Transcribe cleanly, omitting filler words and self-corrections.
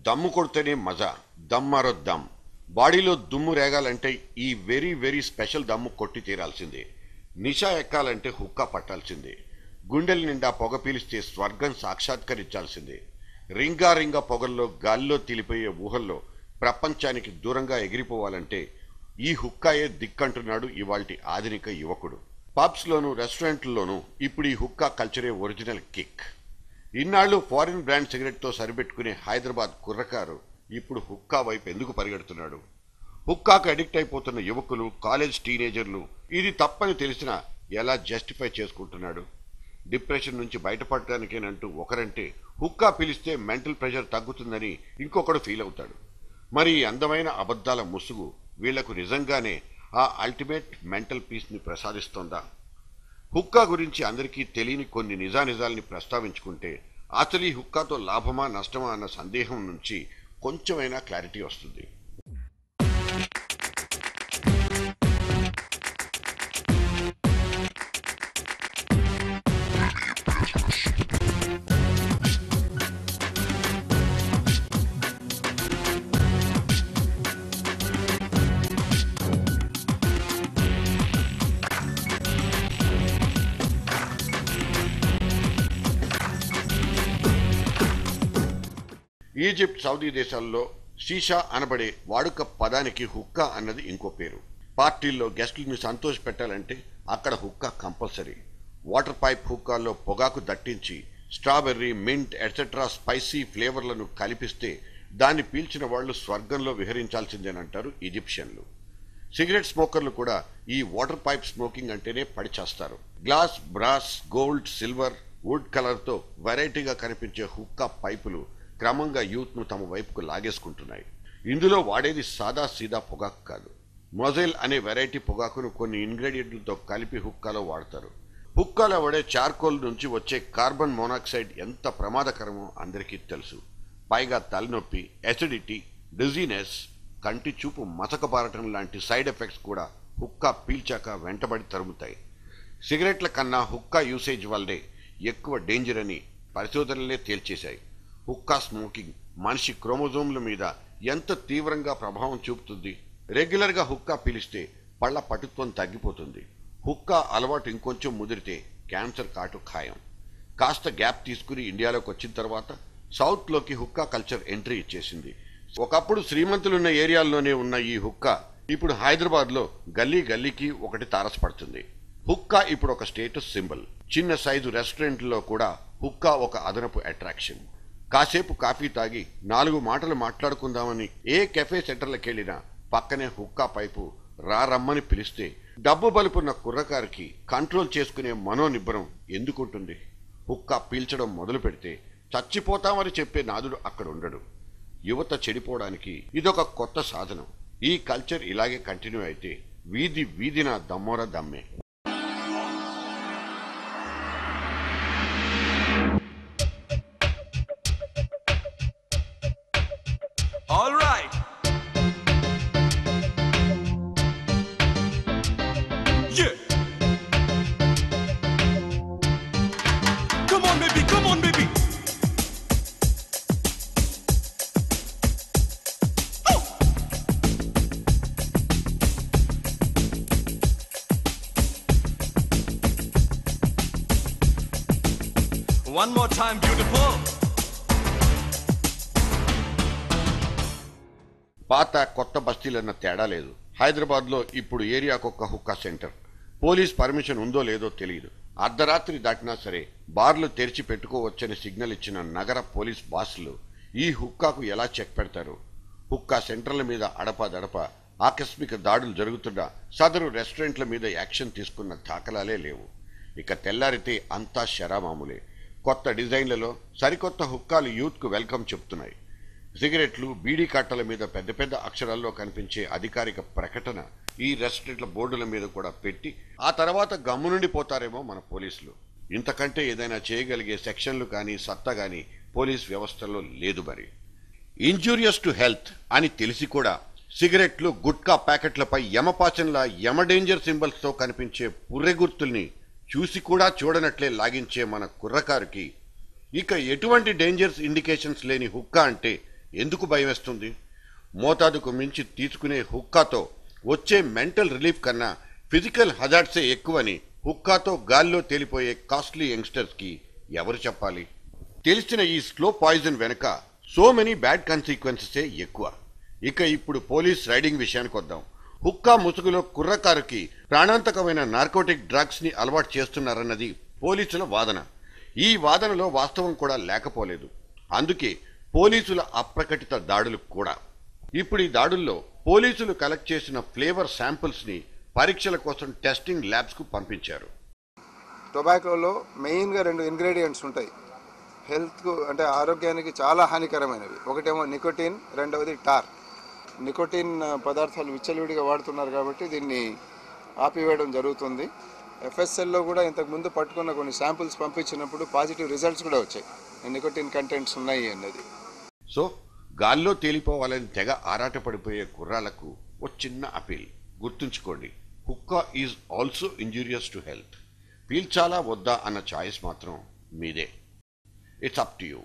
దమ్ము కొడితేనే మజా. దమ్మారో దమ్. బాడీలో దుమ్ము రేగాలంటే ఈ వెరీ స్పెషల్ దమ్ము కొట్టి తీరాల్సిందే. నిషా ఎక్కాలంటే హుక్కా పట్టాల్సిందే. గుండెల నిండా పొగ పీలిస్తే స్వర్గం సాక్షాత్కరించాల్సిందే. రింగా పొగల్లో గాల్లో తేలిపోయే ఊహల్లో ప్రపంచానికి దూరంగా ఎగిరిపోవాలంటే ఈ హుక్కాయే దిక్కంటున్నాడు ఇవాల్టి ఆధునిక యువకుడు. పబ్స్ లోను రెస్టారెంట్లలోనూ ఇప్పుడు ఈ హుక్కా కల్చరే ఒరిజినల్ కిక్. ఇన్నాళ్లు ఫారిన్ బ్రాండ్ సిగరెట్ తో సరిపెట్టుకునే హైదరాబాద్ కుర్రకారు ఇప్పుడు హుక్కా వైపు ఎందుకు పరిగెడుతున్నాడు? హుక్కాకు అడిక్ట్ అయిపోతున్న యువకులు, కాలేజ్ టీనేజర్లు ఇది తప్పని తెలిసినా ఎలా జస్టిఫై చేసుకుంటున్నాడు? డిప్రెషన్ నుంచి బయటపడటానికేనంటూ ఒకరంటే హుక్కా పిలిస్తే మెంటల్ ప్రెషర్ తగ్గుతుందని ఇంకొకడు ఫీల్ అవుతాడు. మరి ఈ అందమైన అబద్ధాల ముసుగు వీళ్లకు నిజంగానే ఆ అల్టిమేట్ మెంటల్ పీస్ ని ప్రసాదిస్తోందా? హుక్కా గురించి అందరికీ తెలియని కొన్ని నిజానిజాల్ని ప్రస్తావించుకుంటే అసలు ఈ హుక్కాతో లాభమా నష్టమా అన్న సందేహం నుంచి కొంచెమైనా క్లారిటీ వస్తుంది. ఈజిప్ట్, సౌదీ దేశాల్లో షీషా అనబడే వాడుక పదానికి హుక్కా అన్నది ఇంకో పేరు. పార్టీల్లో గెస్టులను సంతోష పెట్టాలంటే అక్కడ హుక్కా కంపల్సరీ. వాటర్ పైప్ హుక్కాల్లో పొగాకు దట్టించి స్ట్రాబెర్రీ, మింట్ ఎట్సెట్రా స్పైసీ ఫ్లేవర్లను కలిపిస్తే దాన్ని పీల్చిన వాళ్లు స్వర్గంలో విహరించాల్సిందేనంటారు ఈజిప్షియన్లు. సిగరెట్ స్మోకర్లు కూడా ఈ వాటర్ పైప్ స్మోకింగ్ అంటేనే పడిచేస్తారు. Glass, brass, gold, silver, wood కలర్తో వెరైటీగా కనిపించే హుక్కా పైపులు క్రమంగా యూత్ను తమ వైపుకు లాగేసుకుంటున్నాయి. ఇందులో వాడేది సాదా సీదా పొగాకు కాదు. మొజైల్ అనే వెరైటీ పొగాకును కొన్ని ఇంగ్రీడియంట్లతో కలిపి హుక్కాలో వాడతారు. హుక్కాలో వాడే చార్కోల్ నుంచి వచ్చే కార్బన్ మోనాక్సైడ్ ఎంత ప్రమాదకరమో అందరికీ తెలుసు. పైగా తలనొప్పి, ఎసిడిటీ, డిజీనెస్, కంటి చూపు మసకబారటం లాంటి సైడ్ ఎఫెక్ట్స్ కూడా హుక్కా పీల్చాక వెంటబడి తరుముతాయి. సిగరెట్ల కన్నా హుక్కా యూసేజ్ వల్లే ఎక్కువ డేంజర్ అని పరిశోధనలే తేల్చేశాయి. హుక్కా స్మోకింగ్ మనిషి క్రోమోజోమ్ల మీద ఎంత తీవ్రంగా ప్రభావం చూపుతుంది? రెగ్యులర్గా హుక్కా పీలిస్తే పళ్ల పటుత్వం తగ్గిపోతుంది. హుక్కా అలవాటు ఇంకొంచెం ముదిరితే క్యాన్సర్ కాటు ఖాయం. కాస్త గ్యాప్ తీసుకుని ఇండియాలోకి వచ్చిన తర్వాత సౌత్లోకి హుక్కా కల్చర్ ఎంట్రీ ఇచ్చేసింది. ఒకప్పుడు శ్రీమంతులున్న ఏరియాల్లోనే ఉన్న ఈ హుక్కా ఇప్పుడు హైదరాబాద్లో గల్లీ గల్లీకి ఒకటి తారసపడుతుంది. హుక్కా ఇప్పుడు ఒక స్టేటస్ సింబల్. చిన్న సైజు రెస్టారెంట్లో కూడా హుక్కా ఒక అదనపు అట్రాక్షన్. కాసేపు కాఫీ తాగి 4 మాటలు మాట్లాడుకుందామని ఏ కెఫే సెంటర్లకెళ్ళినా పక్కనే హుక్కా పైపు రమ్మని పిలిస్తే డబ్బు బలుపున్న కుర్రకారికి కంట్రోల్ చేసుకునే మనోనిబ్బరం ఎందుకుంటుంది? హుక్కా పీల్చడం మొదలు పెడితే చచ్చిపోతామని చెప్పే నాదుడు అక్కడ ఉండడు. యువత చెడిపోవడానికి ఇదొక కొత్త సాధనం. ఈ కల్చర్ ఇలాగే కంటిన్యూ అయితే వీధిన దమ్మోర దమ్మే. All right. Yeah. Come on, baby. Come on, baby. Oh. One more time, beautiful. పాత కొత్త బస్తీలన్న తేడా లేదు. హైదరాబాద్లో ఇప్పుడు ఏరియాకొక్క హుక్కా సెంటర్. పోలీస్ పర్మిషన్ ఉందో లేదో తెలియదు. అర్ధరాత్రి దాటినా సరే బార్లు తెరిచి పెట్టుకోవచ్చని సిగ్నల్ ఇచ్చిన నగర పోలీస్ బాసులు ఈ హుక్కాకు ఎలా చెక్ పెడతారు? హుక్కా సెంటర్ల మీద అడపాదడప ఆకస్మిక దాడులు జరుగుతున్న సదరు రెస్టారెంట్ల మీద యాక్షన్ తీసుకున్న దాఖలాలే లేవు. ఇక తెల్లారితే అంతా శరామామూలే. కొత్త డిజైన్లలో సరికొత్త హుక్కాలు యూత్కు వెల్కమ్ చెప్తున్నాయి. సిగరెట్లు, బీడీ కట్టల మీద పెద్ద అక్షరాల్లో కనిపించే అధికారిక ప్రకటన ఈ రెస్టారెంట్ల బోర్డుల మీద కూడా పెట్టి ఆ తర్వాత గమ్మునుండి పోతారేమో మన పోలీసులు. ఇంతకంటే ఏదైనా చేయగలిగే సెక్షన్లు కానీ సత్తా కానీ పోలీస్ వ్యవస్థలో లేదు. మరి ఇంజూరియస్ టు హెల్త్ అని తెలిసి కూడా సిగరెట్లు, గుట్కా ప్యాకెట్లపై యమపాచంలా యమ డేంజర్ సింబల్స్తో కనిపించే పుర్రె గుర్తుల్ని చూసి కూడా చూడనట్లే లాగించే మన కుర్రకారుకి ఇక ఎటువంటి డేంజర్స్ ఇండికేషన్స్ లేని హుక్కా అంటే ఎందుకు భయం వేస్తుంది? మోతాదుకు మించి తీసుకునే హుక్కాతో వచ్చే మెంటల్ రిలీఫ్ కన్నా ఫిజికల్ హజార్డ్సే ఎక్కువని హుక్కాతో గాల్లో తేలిపోయే కాస్ట్లీ యంగ్స్టర్స్కి ఎవరు చెప్పాలి? తెలిసిన ఈ స్లో పాయిజన్ వెనుక సో మెనీ బ్యాడ్ కాన్సిక్వెన్సెసే ఎక్కువ. ఇక ఇప్పుడు పోలీస్ రైడింగ్ విషయానికి వద్దాం. హుక్కా ముసుగులో కుర్రకారుకి ప్రాణాంతకమైన నార్కోటిక్ డ్రగ్స్ ని అలవాటు చేస్తున్నారన్నది పోలీసుల వాదన. ఈ వాదనలో వాస్తవం కూడా లేకపోలేదు. అందుకే పోలీసుల అప్రకటిత దాడులు కూడా. ఇప్పుడు ఈ దాడుల్లో పోలీసులు కలెక్ట్ చేసిన ఫ్లేవర్ శాంపిల్స్ ని పరీక్షల కోసం టెస్టింగ్ ల్యాబ్స్ కు పంపించారు. టొబాకోలో మెయిన్గా 2 ఇంగ్రీడియంట్స్ ఉంటాయి, హెల్త్కు అంటే ఆరోగ్యానికి చాలా హానికరమైనవి. ఒకటేమో నికోటిన్, రెండవది టార్. నికోటిన్ పదార్థాలు విచ్చలవిడిగా వాడుతున్నారు కాబట్టి దీన్ని ఆపివేయడం జరుగుతుంది. ఎఫ్ఎస్ఎల్లో కూడా ఇంతకుముందు పట్టుకున్న కొన్ని శాంపిల్స్ పంపించినప్పుడు పాజిటివ్ రిజల్ట్స్ కూడా వచ్చాయి, నికోటిన్ కంటెంట్స్ ఉన్నాయి అన్నది. సో గాల్లో తేలిపోవాలని తెగ ఆరాటపడిపోయే కుర్రాళ్లకు ఓ చిన్న అపీల్. గుర్తుంచుకోండి, హుక్కా is also injurious to health. పీల్చాలా వద్దా అన్న చాయిస్ మాత్రం మీదే. It's up to you.